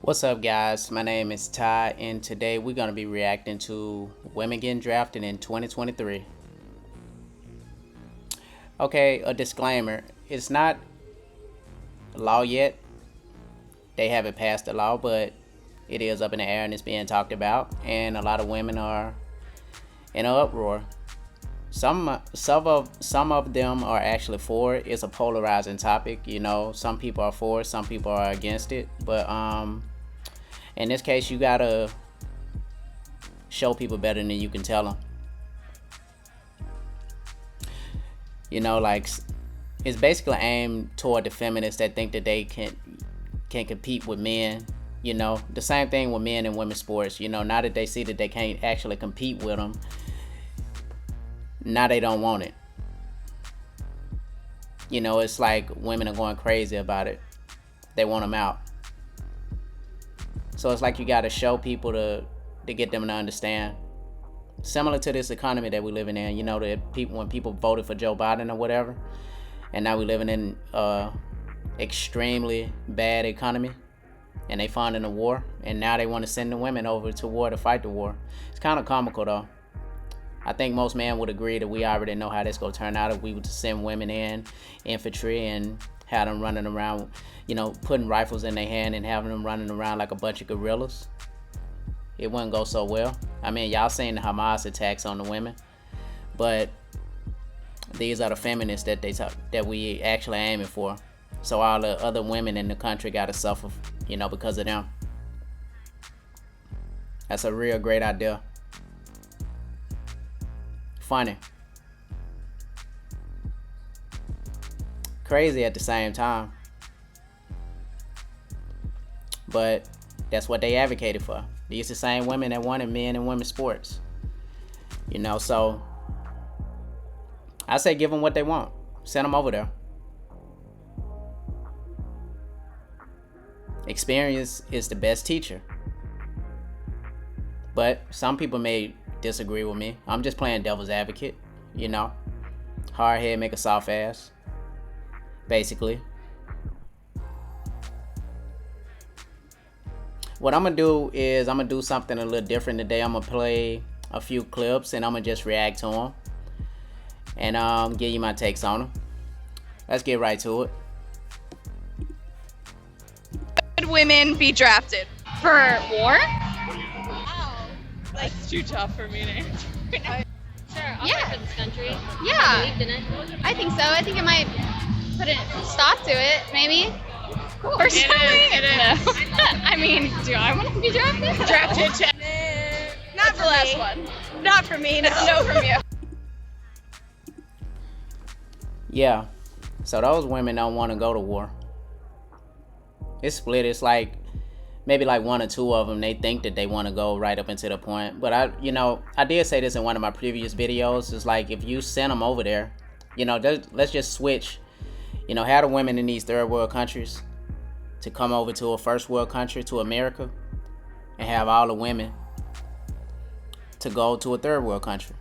What's up, guys? My name is Ty, and today we're going to be reacting to women getting drafted in 2023. Okay, a disclaimer. It's not law yet. They haven't passed the law, but it is up in the air and it's being talked about, and a lot of women are in an uproar. Some of them are actually for it. It's a polarizing topic, some people are for it, some people are against it, but in this case, you gotta show people better than you can tell them. Like, it's basically aimed toward the feminists that think that they can compete with men. The same thing with men and women's sports. Now that they see that they can't actually compete with them, now they don't want it. It's like women are going crazy about it. They want them out. So it's like you got to show people to get them to understand. Similar to this economy that we're living in, that when people voted for Joe Biden or whatever, and now we're living in extremely bad economy, and they funding a war, and now they want to send the women over to war to fight the war. It's kind of comical though. I think most men would agree that we already know how this gonna turn out if we were to send women in infantry and have them running around, putting rifles in their hand and having them running around like a bunch of gorillas. It wouldn't go so well. I mean, y'all seen the Hamas attacks on the women, but these are the feminists that we actually aiming for. So all the other women in the country gotta suffer, because of them. That's a real great idea. Funny. Crazy at the same time. But that's what they advocated for. These the same women that wanted men and women's sports. So I say give them what they want. Send them over there. Experience is the best teacher. But some people may disagree with me. I'm just playing devil's advocate, Hard head make a soft ass, basically. What I'm gonna do is I'm gonna do something a little different today. I'm gonna play a few clips and I'm gonna just react to them and give you my takes on them. Let's get right to it. Should women be drafted for war? That's too tough for me to answer. Sure, I'll Yeah. fight for this country. Yeah. I believed in it. I think so. I think it might put a stop to it, maybe. Cool. Personally, It is. no. I mean, do I want to be drafted? Drafted to Not That's for the last me. one. Not for me. That's no from you. Yeah. So those women don't want to go to war. It's split. It's like maybe like one or two of them, they think that they want to go right up until the point. But I did say this in one of my previous videos. It's like if you send them over there, let's just switch. Have the women in these third world countries to come over to a first world country, to America, and have all the women to go to a third world country.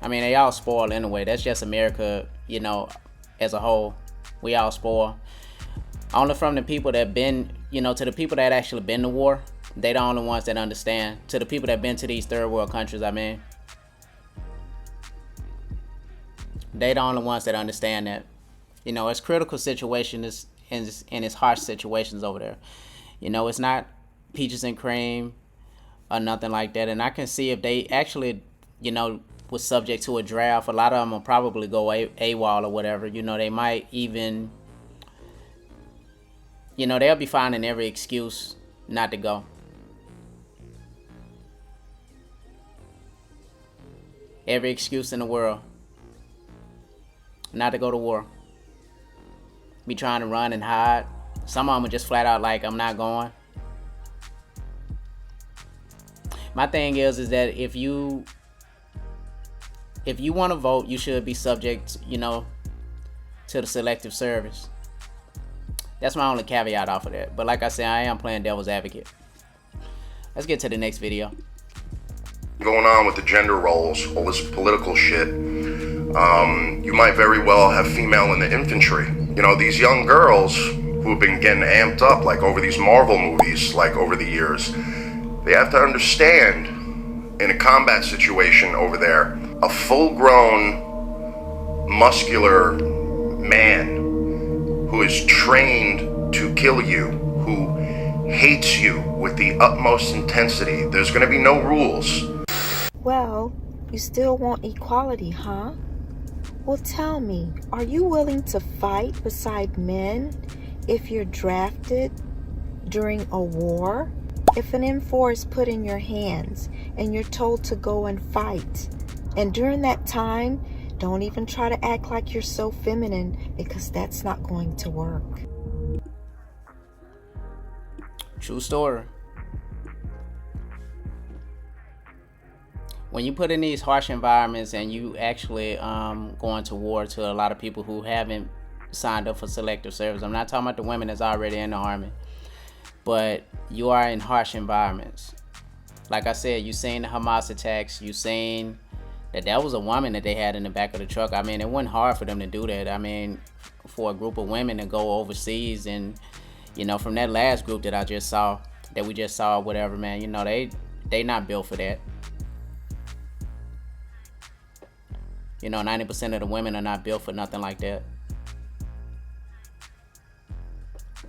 I mean, they all spoiled anyway. That's just America, as a whole. We all spoiled. Only from the people that been, to the people that actually been to war, they the only ones that understand. To the people that been to these third world countries, they the only ones that understand that. It's critical situations and it's harsh situations over there. It's not peaches and cream or nothing like that. And I can see if they actually, was subject to a draft, a lot of them will probably go AWOL or whatever. They might even, they'll be finding every excuse not to go. Every excuse in the world not to go to war. Be trying to run and hide. Some of them are just flat out like, I'm not going. My thing is that if you want to vote, you should be subject, to the selective service. That's my only caveat off of that. But like I said, I am playing devil's advocate. Let's get to the next video. Going on with the gender roles, all this political shit. You might very well have female in the infantry. These young girls who have been getting amped up like over these Marvel movies, like over the years. They have to understand, in a combat situation over there, a full-grown, muscular man who is trained to kill you, who hates you with the utmost intensity. There's going to be no rules. Well, you still want equality, huh? Well, tell me, are you willing to fight beside men if you're drafted during a war? If an M4 is put in your hands and you're told to go and fight, and during that time, don't even try to act like you're so feminine, because that's not going to work. True story. When you put in these harsh environments and you actually going to war to a lot of people who haven't signed up for selective service, I'm not talking about the women that's already in the army, but you are in harsh environments. Like I said, you seen the Hamas attacks, you seen that was a woman that they had in the back of the truck. I mean, it wasn't hard for them to do that. I mean, for a group of women to go overseas, and you know, from that last group that we just saw, whatever, man, you know, they not built for that. You know, 90% of the women are not built for nothing like that.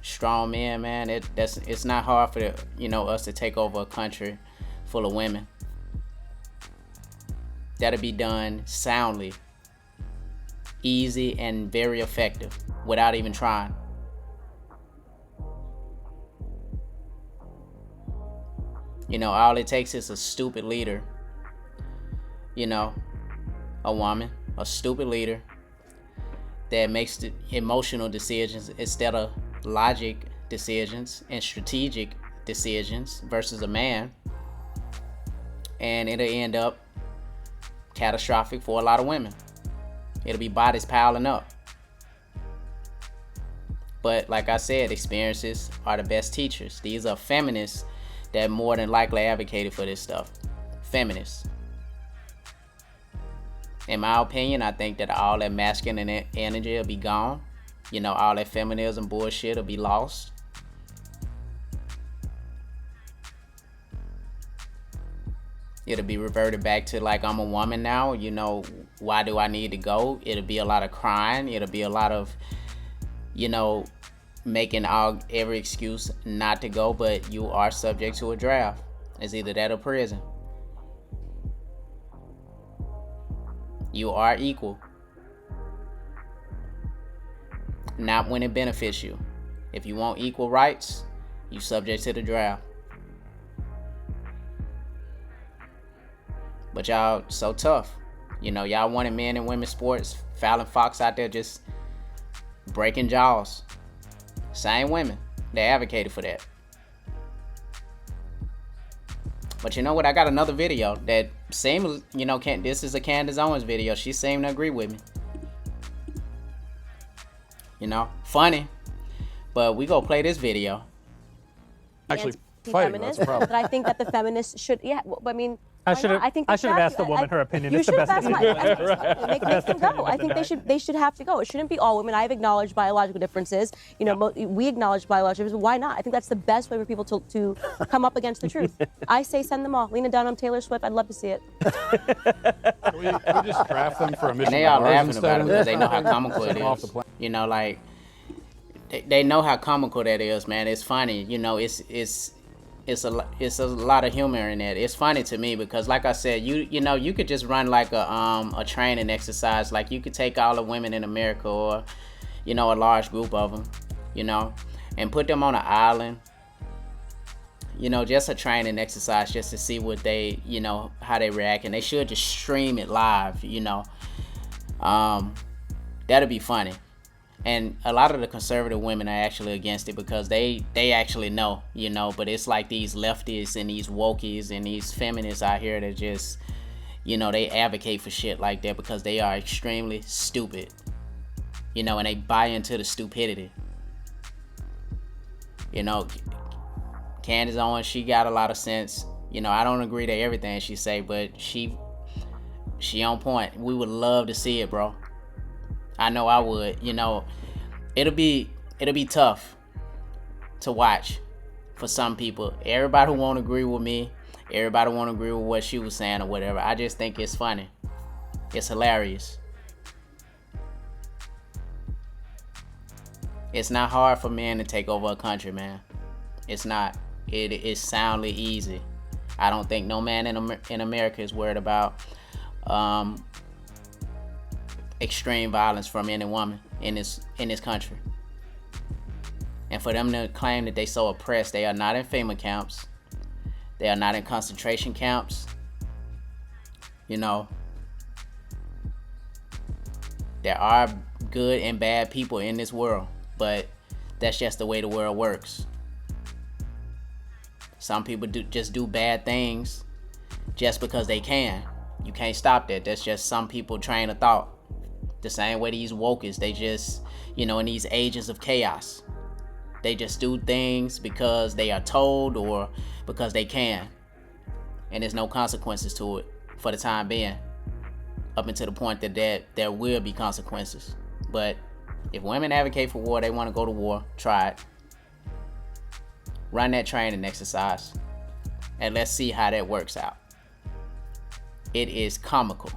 Strong men, man, it's not hard for us to take over a country full of women. That'll be done soundly, easy, and very effective without even trying. You know, all it takes is a stupid leader. You know, a woman, a stupid leader that makes the emotional decisions instead of logic decisions and strategic decisions versus a man, and it'll end up catastrophic for a lot of women. It'll be bodies piling up. But like I said, experiences are the best teachers. These are feminists that more than likely advocated for this stuff. Feminists. In my opinion, I think that all that masculine energy will be gone. You know, all that feminism bullshit will be lost. It'll be reverted back to like, I'm a woman now, you know, why do I need to go? It'll be a lot of crying. It'll be a lot of, you know, making every excuse not to go, but you are subject to a draft. It's either that or prison. You are equal. Not when it benefits you. If you want equal rights, you subject to the draft. But y'all so tough. You know, y'all wanted men and women's sports. Fallon Fox out there just breaking jaws. Same women. They advocated for that. But you know what? I got another video that seems, you know, this is a Candace Owens video. She seemed to agree with me. You know, funny. But we gonna play this video. Actually, fighting, that's the problem. But I think that the feminists should, I mean, I should have asked the woman her opinion. You it's the should have best asked make them go. I think they should have to go. It shouldn't be all women. I've acknowledged biological differences. You know, we acknowledge biological differences. Why not? I think that's the best way for people to come up against the truth. I say send them all. Lena Dunham, Taylor Swift. I'd love to see it. we just draft them for a mission. And they are laughing about it because they know how comical it is. You know, like they know how comical that is, man. It's funny. You know, it's a lot of humor in it. It's funny to me because, like I said, you know, you could just run like a training exercise. Like you could take all the women in America, or you know, a large group of them, you know, and put them on an island. You know, just a training exercise, just to see what they, you know, how they react, and they should just stream it live. You know, that'd be funny. And a lot of the conservative women are actually against it because they actually know, you know, but it's like these leftists and these wokies and these feminists out here that just, you know, they advocate for shit like that because they are extremely stupid, you know, and they buy into the stupidity. You know, Candace Owens, she got a lot of sense. You know, I don't agree to everything she say, but she on point. We would love to see it, bro. I know I would. You know, it'll be tough. to watch for some people. Everybody won't agree with me. Everybody won't agree with what she was saying or whatever. I just think it's funny. It's hilarious. It's not hard for men to take over a country, man. It's not. It is soundly easy. I don't think no man in America is worried about extreme violence from any woman in this country. And for them to claim that they so oppressed, they are not in FEMA camps. They are not in concentration camps. You know, there are good and bad people in this world, but that's just the way the world works. Some people just do bad things just because they can. You can't stop that. That's just some people train of thought. The same way these wokers, they just, you know, in these ages of chaos, they just do things because they are told or because they can. And there's no consequences to it for the time being. Up until the point that there will be consequences. But if women advocate for war, they want to go to war, try it. Run that training exercise. And let's see how that works out. It is comical.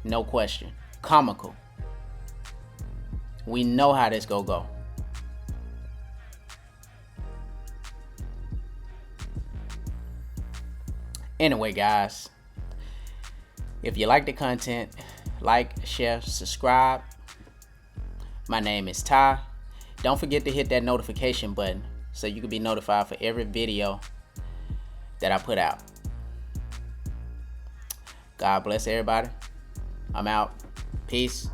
No question. Comical. We know how this go. Anyway, guys, if you like the content, like, share, subscribe. My name is Ty. Don't forget to hit that notification button so you can be notified for every video that I put out. God bless everybody. I'm out. Peace.